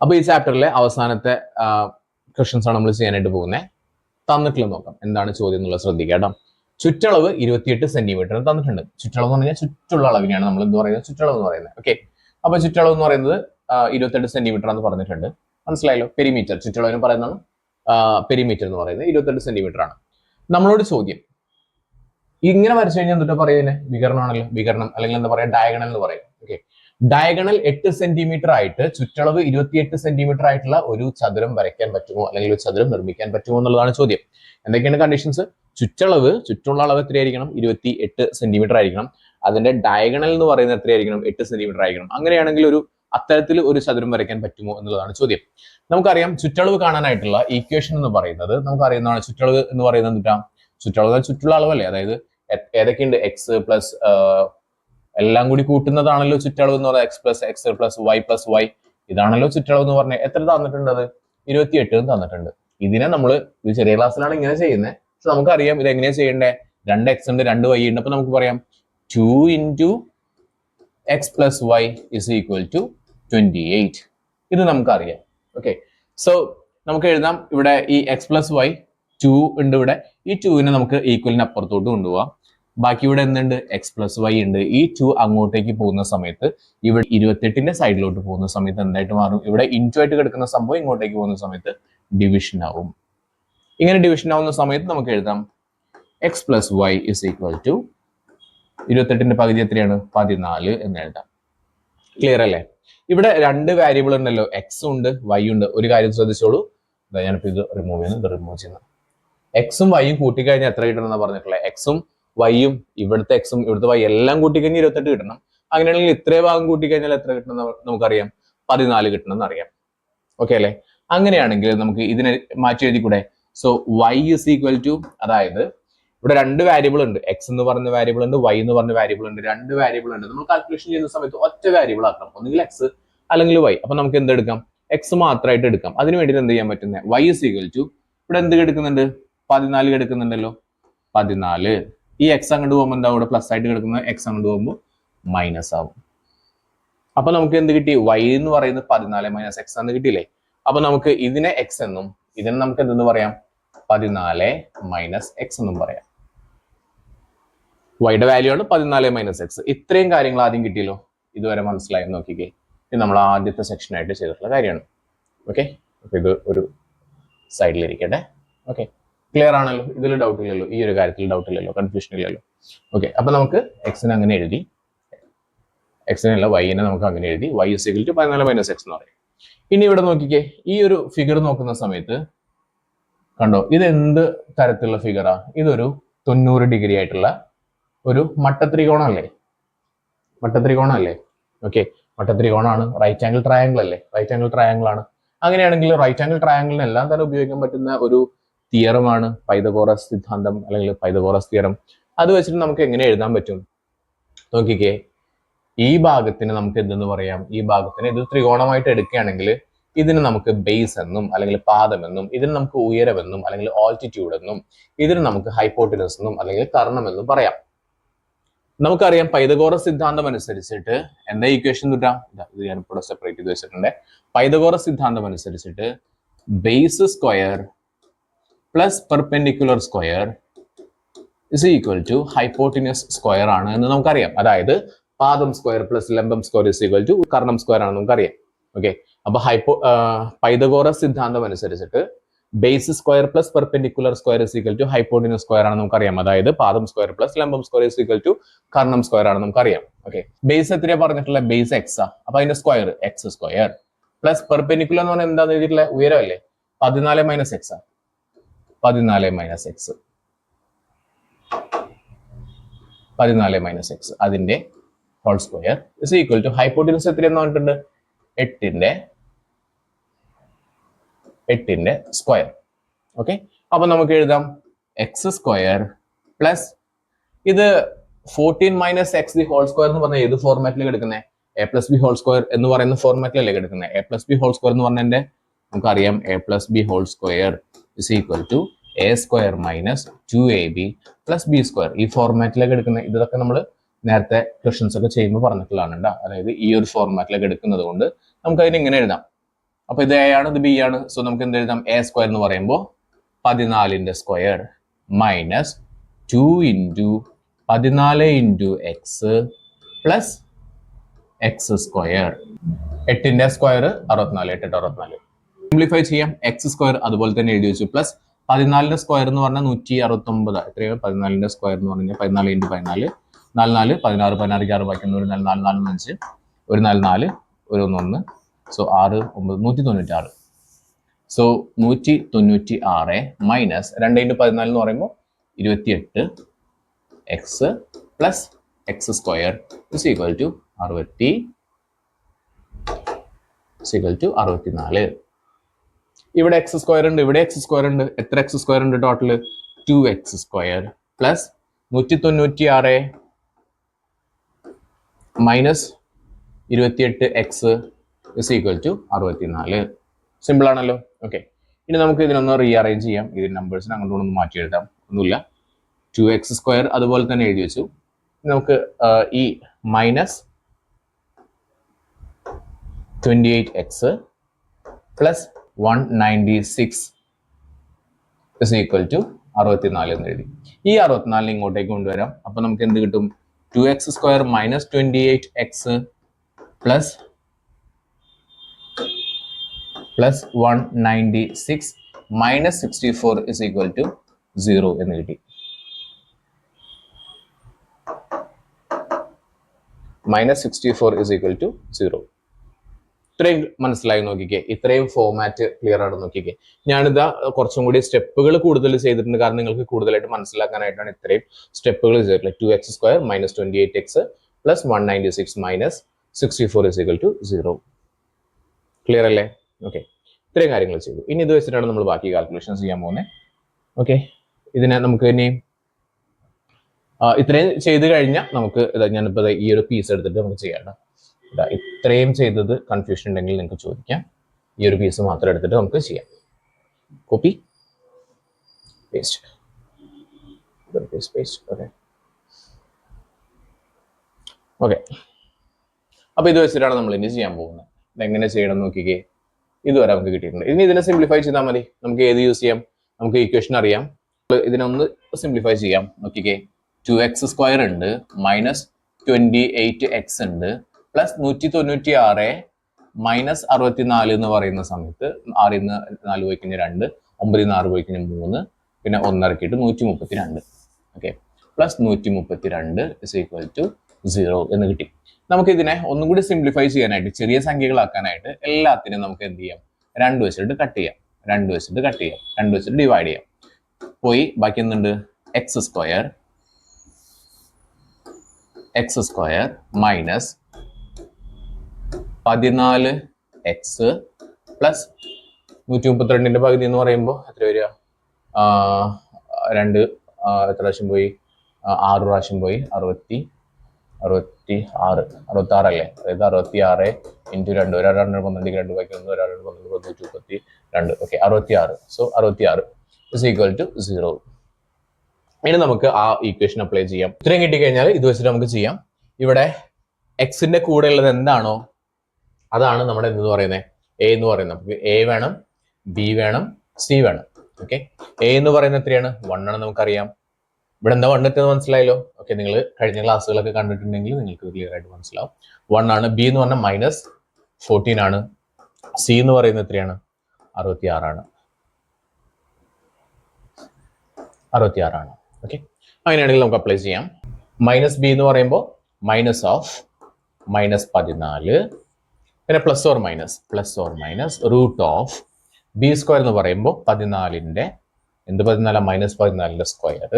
അപ്പൊ ഈ ചാപ്റ്ററിലെ അവസാനത്തെ ക്വസ്റ്റ്യൻസ് ആണ് നമ്മൾ ചെയ്യാനായിട്ട് പോകുന്നത്. തന്നിട്ടുള്ള നോക്കാം എന്താണ് ചോദ്യം എന്നുള്ളത് ശ്രദ്ധിക്കുക കേട്ടോ. ചുറ്റളവ് 28 സെന്റിമീറ്റർ തന്നിട്ടുണ്ട്. ചുറ്റളവ് എന്ന് പറഞ്ഞാൽ ചുറ്റുള്ള അളവിനെയാണ് നമ്മൾ എന്ത് പറയുന്നത്, ചുറ്റളവ് എന്ന് പറയുന്നത്. ഓക്കെ, അപ്പൊ ചുറ്റളവ് എന്ന് പറയുന്നത് 28 സെന്റിമീറ്റർ എന്ന് പറഞ്ഞിട്ടുണ്ട്. മനസ്സിലായല്ലോ. പെരിമീറ്റർ, ചുറ്റളവിന് പറയുന്നതാണ് പെരിമീറ്റർ എന്ന് പറയുന്നത് 28 സെന്റിമീറ്റർ ആണ്. നമ്മളോട് ചോദ്യം ഇങ്ങനെ വരച്ചു കഴിഞ്ഞാൽ എന്നിട്ട് പറയുന്നത് വികരണമാണല്ലോ, വികരണം അല്ലെങ്കിൽ എന്താ പറയാ, ഡയഗണൽ എന്ന് പറയും. ഓക്കെ, ഡയഗണൽ 8 സെന്റിമീറ്റർ ആയിട്ട് ചുറ്റളവ് 28 സെന്റിമീറ്റർ ആയിട്ടുള്ള ഒരു ചതുരം വരയ്ക്കാൻ പറ്റുമോ അല്ലെങ്കിൽ ഒരു ചതുരം നിർമ്മിക്കാൻ പറ്റുമോ എന്നുള്ളതാണ് ചോദ്യം. എന്തൊക്കെയാണ് കണ്ടീഷൻസ്? ചുറ്റളവ്, ചുറ്റുള്ള അളവ് എത്രയായിരിക്കണം? 28 സെന്റിമീറ്റർ ആയിരിക്കണം. അതിന്റെ ഡയഗണൽ എന്ന് പറയുന്നത് എത്രയായിരിക്കണം? 8 സെന്റിമീറ്റർ ആയിരിക്കണം. അങ്ങനെയാണെങ്കിൽ ഒരു അത്തരത്തിൽ ഒരു ചതുരം വരയ്ക്കാൻ പറ്റുമോ എന്നുള്ളതാണ് ചോദ്യം. നമുക്കറിയാം ചുറ്റളവ് കാണാനായിട്ടുള്ള ഈക്വേഷൻ എന്ന് പറയുന്നത് നമുക്കറിയുന്നതാണ്. ചുറ്റളവ് എന്ന് പറയുന്നത് എന്താ? ചുറ്റളവ് ചുറ്റുള്ള അളവല്ലേ, അതായത് ഏതൊക്കെയുണ്ട്? എക്സ് പ്ലസ് എല്ലാം കൂടി കൂട്ടുന്നതാണല്ലോ ചുറ്റളവ് എന്ന് പറയുന്നത്. X plus X plus Y ഇതാണല്ലോ ചുറ്റളവ് എന്ന് പറഞ്ഞത്. എത്ര തന്നിട്ടുണ്ട്? അത് 28 തന്നിട്ടുണ്ട്. ഇതിനെ നമ്മൾ ഇത് ചെറിയ ക്ലാസ്സിലാണ് ഇങ്ങനെ ചെയ്യുന്നത്. പക്ഷെ നമുക്കറിയാം ഇത് എങ്ങനെയാ ചെയ്യേണ്ടത്. 2 എക്സ് ഉണ്ട്, 2 വൈ ഉണ്ട്. അപ്പൊ നമുക്ക് പറയാം 2 into x plus y is equal to 28. ഇത് നമുക്കറിയാം. ഓക്കെ, സോ നമുക്ക് എഴുതാം. ഇവിടെ ഈ എക്സ് പ്ലസ് വൈ 2 ഉണ്ട്. ഇവിടെ ഈ 2നെ നമുക്ക് ഈക്വലിന് അപ്പുറത്തോട്ട് കൊണ്ടുപോവാം. ബാക്കി ഇവിടെ എന്തുണ്ട്? എക്സ് പ്ലസ് വൈ ഉണ്ട്. ഈ 2 അങ്ങോട്ടേക്ക് പോകുന്ന സമയത്ത് ഇവിടെ 28ന്റെ സൈഡിലോട്ട് പോകുന്ന സമയത്ത് എന്തായിട്ട് മാറും? ഇവിടെ ഇൻറ്റു ആയിട്ട് കിടക്കുന്ന സംഭവം ഇങ്ങോട്ടേക്ക് പോകുന്ന സമയത്ത് ഡിവിഷൻ ആവും. ഇങ്ങനെ ഡിവിഷൻ ആവുന്ന സമയത്ത് നമുക്ക് എഴുതാം x plus y is equal to 28ന്റെ പകുതി എത്രയാണ്? 14 എന്ന് എഴുതാം. ക്ലിയർ അല്ലേ? ഇവിടെ 2 വേരിയബിൾ ഉണ്ടല്ലോ, എക്സും ഉണ്ട് വൈ ഉണ്ട്. ഒരു കാര്യം ശ്രദ്ധിച്ചോളൂ, ഞാനിപ്പോ ഇത് റിമൂവ് ചെയ്യുന്നു. എക്സും വൈയും കൂട്ടിക്കഴിഞ്ഞാൽ എത്ര കിട്ടണം പറഞ്ഞിട്ടുള്ളത്? എക്സും വൈയും ഇവിടുത്തെ എക്സും ഇവിടുത്തെ വൈ എല്ലാം കൂട്ടിക്കഴിഞ്ഞാൽ 28 കിട്ടണം. അങ്ങനെയാണെങ്കിൽ ഇത്രേ ഭാഗം കൂട്ടിക്കഴിഞ്ഞാൽ എത്ര കിട്ടണം നമുക്കറിയാം? 14 കിട്ടണം എന്നറിയാം. ഓക്കെ അല്ലെ? അങ്ങനെയാണെങ്കിൽ നമുക്ക് ഇതിനെ മാറ്റി എഴുതിക്കൂടെ? So y is equal to, അതായത് ഇവിടെ 2 വേരിയബിൾ ഉണ്ട്. എക്സ് എന്ന് പറഞ്ഞ വേരിയബിൾ ഉണ്ട്, വൈ എന്ന് പറഞ്ഞ വേരിയബിൾ ഉണ്ട്. 2 വേരിയബിൾ ഉണ്ട്. നമ്മൾ കാൽക്കുലേഷൻ ചെയ്യുന്ന സമയത്ത് ഒറ്റ വേരിയബിൾ ആക്കണം, ഒന്നുകിൽ എക്സ് അല്ലെങ്കിൽ വൈ. അപ്പൊ നമുക്ക് എന്തെടുക്കാം? എക്സ് മാത്രമായിട്ട് എടുക്കാം. അതിന് വേണ്ടിയിട്ട് എന്ത് ചെയ്യാൻ പറ്റുന്നത്? വൈ ഇസ് ഈക്വൽ ടു, ഇവിടെ എന്ത് കിടക്കുന്നുണ്ട്? 14 കിടക്കുന്നുണ്ടല്ലോ. 14 ഈ എക്സ് അങ്ങോട്ട് പോകുമ്പോൾ എന്താ? ഇവിടെ പ്ലസ് ആയിട്ട് കിടക്കുന്നത് എക്സ് അങ്ങോട്ട് പോകുമ്പോൾ മൈനസ് ആവും. അപ്പൊ നമുക്ക് എന്ത് കിട്ടി? വൈ എന്ന് പറയുന്നത് 14 മൈനസ് എക്സ് എന്ന് കിട്ടിയില്ലേ? അപ്പൊ നമുക്ക് ഇതിനെ എക്സ് എന്നും ഇതിനെ നമുക്ക് എന്തെന്ന് പറയാം? 14 മൈനസ് എക്സ് എന്നും പറയാം. വൈയുടെ വാല്യൂ ആണ് 14 മൈനസ് എക്സ്. ഇത്രയും കാര്യങ്ങൾ ആദ്യം കിട്ടിയല്ലോ. ഇതുവരെ മനസ്സിലായി നോക്കിക്കേ. ഇത് നമ്മൾ ആദ്യത്തെ സെക്ഷനായിട്ട് ചെയ്തിട്ടുള്ള കാര്യമാണ്. ഓക്കെ, അപ്പൊ ഇത് ഒരു സൈഡിലിരിക്കട്ടെ. ഓക്കെ, ക്ലിയർ ആണല്ലോ? ഇതിൽ ഡൗട്ട് ഇല്ലല്ലോ, ഈ ഒരു കാര്യത്തിൽ ഡൗട്ട് ഇല്ലല്ലോ, കൺഫ്യൂഷൻ ഇല്ലല്ലോ. ഓക്കെ, അപ്പൊ നമുക്ക് എക്സിനെ അങ്ങനെ എഴുതി, എക്സിനല്ല വൈനെ നമുക്ക് അങ്ങനെ എഴുതി. Y is equal to 14 minus X എന്ന് പറയും. ഇനി ഇവിടെ നോക്കിക്കേ, ഈ ഒരു ഫിഗർ നോക്കുന്ന സമയത്ത് കണ്ടോ, ഇത് എന്ത് തരത്തിലുള്ള ഫിഗറാ? ഇതൊരു 90 ഡിഗ്രി ആയിട്ടുള്ള ഒരു മട്ടത്രികോണല്ലേ? ഓക്കെ, മട്ടത്രികോണാണ്. റൈറ്റ് ആംഗിൾ ട്രയാംഗിൾ അല്ലേ? റൈറ്റ് ആംഗിൾ ട്രയാംഗിൾ ആണ്. അങ്ങനെയാണെങ്കിൽ റൈറ്റ് ആംഗിൾ ട്രയാംഗിളിന് എല്ലാം തന്നെ ഉപയോഗിക്കാൻ പറ്റുന്ന ഒരു തിയറമാണ് പൈതഗോറസ് സിദ്ധാന്തം അല്ലെങ്കിൽ പൈതഗോറസ് തിയറം. അത് വെച്ചിട്ട് നമുക്ക് എങ്ങനെ എഴുതാൻ പറ്റും നോക്കിക്കേ. ഈ ഭാഗത്തിന് നമുക്ക് എന്തെന്ന് പറയാം? ഈ ഭാഗത്തിന് ഇത് ത്രികോണമായിട്ട് എടുക്കുകയാണെങ്കിൽ ഇതിന് നമുക്ക് ബേസ് എന്നും അല്ലെങ്കിൽ പാദമെന്നും, ഇതിന് നമുക്ക് ഉയരമെന്നും അല്ലെങ്കിൽ ഓൾട്ടിറ്റ്യൂഡ് എന്നും, ഇതിന് നമുക്ക് ഹൈപ്പോട്ടിനസ് എന്നും അല്ലെങ്കിൽ കർണം എന്നും പറയാം. നമുക്കറിയാം പൈതഗോറസ് സിദ്ധാന്തം അനുസരിച്ചിട്ട് എന്താ ഈക്വേഷൻ കിട്ടാം? ഇത് ഞാനിപ്പോൾ സെപ്പറേറ്റ് ചെയ്ത് വെച്ചിട്ടുണ്ട്. പൈതഗോറസ് സിദ്ധാന്തം അനുസരിച്ചിട്ട് base square plus perpendicular square is equal to hypotenuse square ആണ് എന്ന് നമുക്കറിയാം. അതായത് പാദം സ്ക്വയർ പ്ലസ് ലംബം സ്ക്വയർ ഇസ് ഈക്വൽ ടു കർണം സ്ക്വയർ ആണെന്ന് നമുക്കറിയാം. ഓക്കെ, അപ്പൊ പൈതഗോറസ് സിദ്ധാന്തം അനുസരിച്ചിട്ട് base square plus perpendicular square is equal to hypotenuse square ആണ് നമുക്കറിയാം. അതായത് പാദം സ്ക്വയർ പ്ലസ് ലംബം സ്ക്വയർ ഇസ് ഈക്വൽ ടു കർണം സ്ക്വയർ ആണ് നമുക്കറിയാം. ഓക്കെ, ബേസ് എത്രയാ പറഞ്ഞിട്ടുള്ള? ബേസ് എക്സ് ആ. അപ്പൊ അതിന്റെ square X square plus perpendicular എന്ന് പറഞ്ഞാൽ എന്താന്ന് എഴുതിയിട്ടുള്ള? ഉയരം അല്ലേ? 14 മൈനസ് എക്സ് ആ. 14 മൈനസ് എക്സ്, 14 മൈനസ് എക്സ് അതിന്റെ whole square is equal to hypotenuse എത്രയെന്ന് പറഞ്ഞിട്ടുണ്ട്? 8ന്റെ സ്ക്വയർ. ഓക്കെ, അപ്പൊ നമുക്ക് എഴുതാം എക്സ് സ്ക്വയർ പ്ലസ് ഇത് 14 minus X the whole square എന്ന് പറഞ്ഞാൽ ഏത് ഫോർമാറ്റിൽ കിടക്കുന്നത്? A plus B whole square എന്ന് പറയുന്ന ഫോർമാറ്റിലല്ലേ കിടക്കുന്നത്? A plus B whole square എന്ന് പറഞ്ഞതിന്റെ നമുക്കറിയാം A plus B whole square is equal to A square minus 2ab plus B square. ഈ ഫോർമാറ്റിലേക്ക് എടുക്കുന്ന ഇതൊക്കെ നമ്മൾ നേരത്തെ ക്വസ്റ്റ്യൻസ് ഒക്കെ ചെയ്യുമ്പോൾ പറഞ്ഞിട്ടുള്ളതാണ്. അതായത് ഈ ഒരു ഫോർമാറ്റിലേക്ക് എടുക്കുന്നത് കൊണ്ട് നമുക്ക് അതിനെ ഇങ്ങനെ എഴുതാം. അപ്പൊ ഇത് എ ആണ്, ഇത് ബി ആണ്. സോ നമുക്ക് എന്ത് എഴുതാം? എ സ്ക്വയർ എന്ന് പറയുമ്പോൾ 14ന്റെ square minus 2 into 14 into x plus X square. 8ന്റെ സ്ക്വയർ 64, 8 64. സിംപ്ലിഫൈ ചെയ്യാം. എക്സ് സ്ക്വയർ അതുപോലെ തന്നെ എഴുതി വെച്ചു. പ്ലസ് 14ന്റെ സ്ക്വയർ എന്ന് പറഞ്ഞാൽ 169. എത്രയാണ് 14ന്റെ സ്ക്വയർ എന്ന് പറഞ്ഞാൽ? 14 ഇൻറ്റു 14, 4 4 16, 16 6 ബാക്കി 1 4 4 4 5, 1 4 4, 1 1 1. സോ 6 9 196. സോ 196 മൈനസ് 2 ഇൻറ്റു 14 എന്ന് പറയുമ്പോൾ 28 X plus X square is equal to 64. ഇവിടെ എക്സ് സ്ക്വയർ ഉണ്ട്, ഇവിടെ എക്സ് സ്ക്വയർ ഉണ്ട്. എത്ര എക്സ് സ്ക്വയർ ഉണ്ട് total? 2x square plus 196 minus 28 X is equal to 64. Simple ആണല്ലോ. ഓക്കെ, ഇനി നമുക്ക് ഇതിനൊന്ന് റീഅറേഞ്ച് ചെയ്യാം. ഇതിന് നമ്പേഴ്സിന് അങ്ങോട്ട് ഒന്ന് മാറ്റി എഴുതാം, ഒന്നുമില്ല. 2x സ്ക്വയർ അതുപോലെ തന്നെ എഴുതി വെച്ചു. നമുക്ക് ഈ minus 28x plus 196 is equal to 64 എന്ന് എഴുതി. ഈ 64 ഇങ്ങോട്ടേക്ക് കൊണ്ടുവരാം. അപ്പൊ നമുക്ക് എന്ത് കിട്ടും? 2x square minus 28x plus 196 minus 64 is equal to 0 എന്ന് കിട്ടി. Minus 64 is equal to 0. ഇത്രയും മനസ്സിലായി നോക്കിക്കേ. ഇത്രയും ഫോമാറ്റ് ക്ലിയർ ആണ് നോക്കിക്കേ. ഞാനിതാ കുറച്ചും കൂടി സ്റ്റെപ്പുകൾ കൂടുതൽ ചെയ്തിട്ടുണ്ട്, കാരണം നിങ്ങൾക്ക് കൂടുതലായിട്ട് മനസ്സിലാക്കാനായിട്ടാണ് ഇത്രയും സ്റ്റെപ്പുകൾ ചെയ്തിട്ടുള്ളത്. 2x square minus 28x plus 196 minus 64 is equal to 0. Clear അല്ലേ? ഓക്കെ, ഇത്രയും കാര്യങ്ങൾ ചെയ്തു. ഇനി ഇത് വെച്ചിട്ടാണ് നമ്മൾ ബാക്കി കാൽക്കുലേഷൻസ് ചെയ്യാൻ പോകുന്നത്. ഓക്കെ, ഇതിനെ നമുക്ക് ഇനി ഇത്രയും ചെയ്ത് കഴിഞ്ഞാൽ നമുക്ക് ഞാനിപ്പോൾ ഈ ഒരു പീസ് എടുത്തിട്ട് നമുക്ക് ചെയ്യാം. ഇത്രയും ചെയ്തത് കൺഫ്യൂഷൻ ഉണ്ടെങ്കിൽ നിങ്ങൾക്ക് ചോദിക്കാം. ഈ ഒരു പീസ് മാത്രം എടുത്തിട്ട് നമുക്ക് ചെയ്യാം. Copy paste. ഓക്കെ ഓക്കെ, അപ്പൊ ഇത് വെച്ചിട്ടാണ് നമ്മൾ ഇനി ചെയ്യാൻ പോകുന്നത്. ഇതെങ്ങനെ ചെയ്യണം നോക്കിക്കേ. ഇതുവരെ നമുക്ക് കിട്ടിയിട്ടുണ്ട്. ഇനി ഇതിനെ സിംപ്ലിഫൈ ചെയ്താൽ മതി. നമുക്ക് ഏത് യൂസ് ചെയ്യാം? നമുക്ക് ഇക്വേഷൻ അറിയാം. ഇതിനൊന്ന് സിംപ്ലിഫൈ ചെയ്യാം. നോക്കിക്കേ, 2x സ്ക്വയർ ഉണ്ട് മൈനസ് 28x ഉണ്ട് പ്ലസ് 196 മൈനസ് 64 എന്ന് പറയുന്ന സമയത്ത് 6 4 പോയി കഴിഞ്ഞാൽ 2, 9 6 പോയി കഴിഞ്ഞാൽ 3, പിന്നെ 1 ഇറക്കിയിട്ട് 132. Okay, plus 132 is equal to 0 എന്ന് കിട്ടി. നമുക്ക് ഇതിനെ ഒന്നും കൂടി സിംപ്ലിഫൈ ചെയ്യാനായിട്ട്, ചെറിയ സംഖ്യകളാക്കാനായിട്ട് എല്ലാത്തിനും നമുക്ക് എന്ത് ചെയ്യാം? 2 വെച്ചിട്ട് കട്ട് ചെയ്യാം, 2 വെച്ചിട്ട് കട്ട് ചെയ്യാം, 2 വെച്ചിട്ട് ഡിവൈഡ് ചെയ്യാം. പോയി ബാക്കി എന്തുണ്ട്? X square minus 14x plus 132ന്റെ പകുതി എന്ന് പറയുമ്പോൾ എത്ര വരിക? 2 എത്ര പ്രാവശ്യം പോയി? 6 പ്രാവശ്യം പോയി. 66 അല്ലേ? അതായത് 66 ഇൻറ്റു 2, ഒരാൾ 2 12 2 ബാക്കി 1, ഒരാൾ 12 132. Okay, 66. So 66 is equal to 0. ഇനി നമുക്ക് ആ ഈക്വേഷൻ അപ്ലൈ ചെയ്യാം. ഇത്രയും കിട്ടിക്കഴിഞ്ഞാൽ ഇത് വെച്ചിട്ട് നമുക്ക് ചെയ്യാം. ഇവിടെ എക്സിന്റെ കൂടെ ഉള്ളത് എന്താണോ അതാണ് നമ്മുടെ എന്തെന്ന് പറയുന്നത്? എ എന്ന് പറയുന്നത്. നമുക്ക് എ വേണം, ബി വേണം, സി വേണം. ഓക്കെ, എ എന്ന് പറയുന്നത് എത്രയാണ്? 1 ആണ് നമുക്കറിയാം. ഇവിടെ എന്താ 1 എത്തുന്നത് മനസ്സിലായല്ലോ. ഓക്കെ, നിങ്ങൾ കഴിഞ്ഞ ക്ലാസ്സുകളൊക്കെ കണ്ടിട്ടുണ്ടെങ്കിൽ നിങ്ങൾക്ക് ക്ലിയർ ആയിട്ട് മനസ്സിലാവും. 1 ആണ്. ബി എന്ന് പറഞ്ഞാൽ മൈനസ് 14 ആണ്. സി എന്ന് പറയുന്നത് എത്രയാണ്? 66 ആണ്. ഓക്കെ, അങ്ങനെയാണെങ്കിൽ നമുക്ക് അപ്ലൈ ചെയ്യാം. മൈനസ് ബി എന്ന് പറയുമ്പോൾ മൈനസ് ഓഫ് മൈനസ് 14, പിന്നെ plus or minus root of b square എന്ന് പറയുമ്പോൾ 14ന്റെ മൈനസ് 14ന്റെ സ്ക്വയർ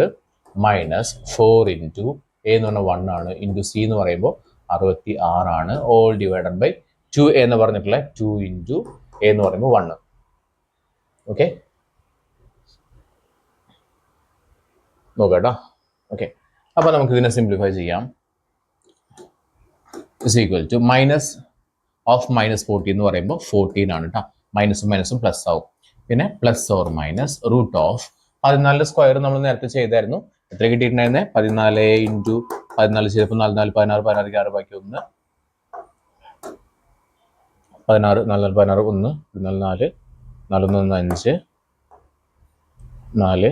മൈനസ് 4 ഇൻറ്റു എ എന്ന് പറഞ്ഞാൽ 1 ആണ്, ഇൻറ്റു സി എന്ന് പറയുമ്പോൾ 66 ആണ്, ഓൾ ഡിവൈഡഡ് ബൈ 2 എന്ന് പറഞ്ഞിട്ടുള്ള 2 ഇൻറ്റു എ എന്ന് പറയുമ്പോൾ 1. ഓക്കെ, നോക്കട്ടോ. ഓക്കെ, അപ്പൊ നമുക്ക് ഇതിനെ സിംപ്ലിഫൈ ചെയ്യാം. Is equal to minus of minus 14 എന്ന് പറയുമ്പോൾ 14 ആണ് കേട്ടോ. മൈനസും പ്ലസ് ആവും. പിന്നെ plus or minus root of 14 square നമ്മൾ നേരത്തെ ചെയ്തായിരുന്നു. എത്ര കിട്ടിയിട്ടുണ്ടായിരുന്നേ? 14 ഇൻറ്റു 14 ചെയ്തപ്പോൾ 4 4 16 16 6 ബാക്കി 1, 16 4 16 1 4 4 1 5 4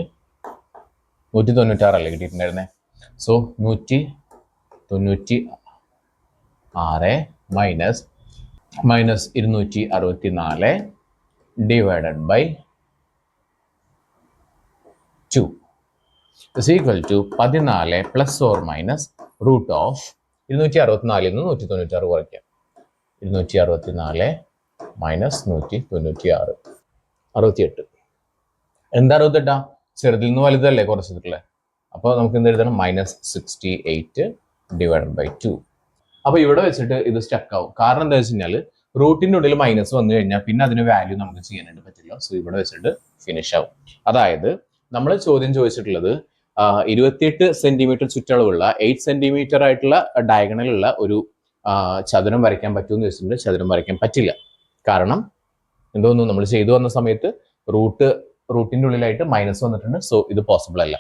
196 അല്ലേ കിട്ടിയിട്ടുണ്ടായിരുന്നേ. So 196 minus 264 divided by 2 is equal to 14 plus or minus root of 264 നിന്ന് 196 കുറയ്ക്കാം. 264 മൈനസ് 196 68. എന്താ 68? ചെറുതിൽ നിന്ന് വലുതല്ലേ കുറച്ചിട്ടുള്ളത്. അപ്പോൾ നമുക്ക് എന്ത് എഴുതണം? -68 ഡിവൈഡഡ് ബൈ 2. അപ്പോൾ ഇവിടെ വെച്ചിട്ട് ഇത് സ്റ്റക്ക് ആവും. കാരണം എന്താ വെച്ച് കഴിഞ്ഞാൽ റൂട്ടിൻ്റെ ഉള്ളിൽ മൈനസ് വന്നു കഴിഞ്ഞാൽ പിന്നെ അതിന് വാല്യൂ നമുക്ക് ചെയ്യാനായിട്ട് പറ്റില്ല. സോ ഇവിടെ വെച്ചിട്ട് ഫിനിഷ് ആവും. അതായത് നമ്മൾ ചോദ്യം ചോദിച്ചിട്ടുള്ളത് 28 സെന്റിമീറ്റർ ചുറ്റളവുള്ള 8 സെന്റിമീറ്റർ ആയിട്ടുള്ള ഡയഗണലുള്ള ഒരു ചതുരം വരയ്ക്കാൻ പറ്റുമെന്ന് ചോദിച്ചിട്ടുണ്ട്. ചതുരം വരയ്ക്കാൻ പറ്റില്ല. കാരണം എന്തോന്നു നമ്മൾ ചെയ്തു വന്ന സമയത്ത് റൂട്ടിൻ്റെ ഉള്ളിലായിട്ട് മൈനസ് വന്നിട്ടുണ്ട്. സോ ഇത് പോസിബിൾ അല്ല.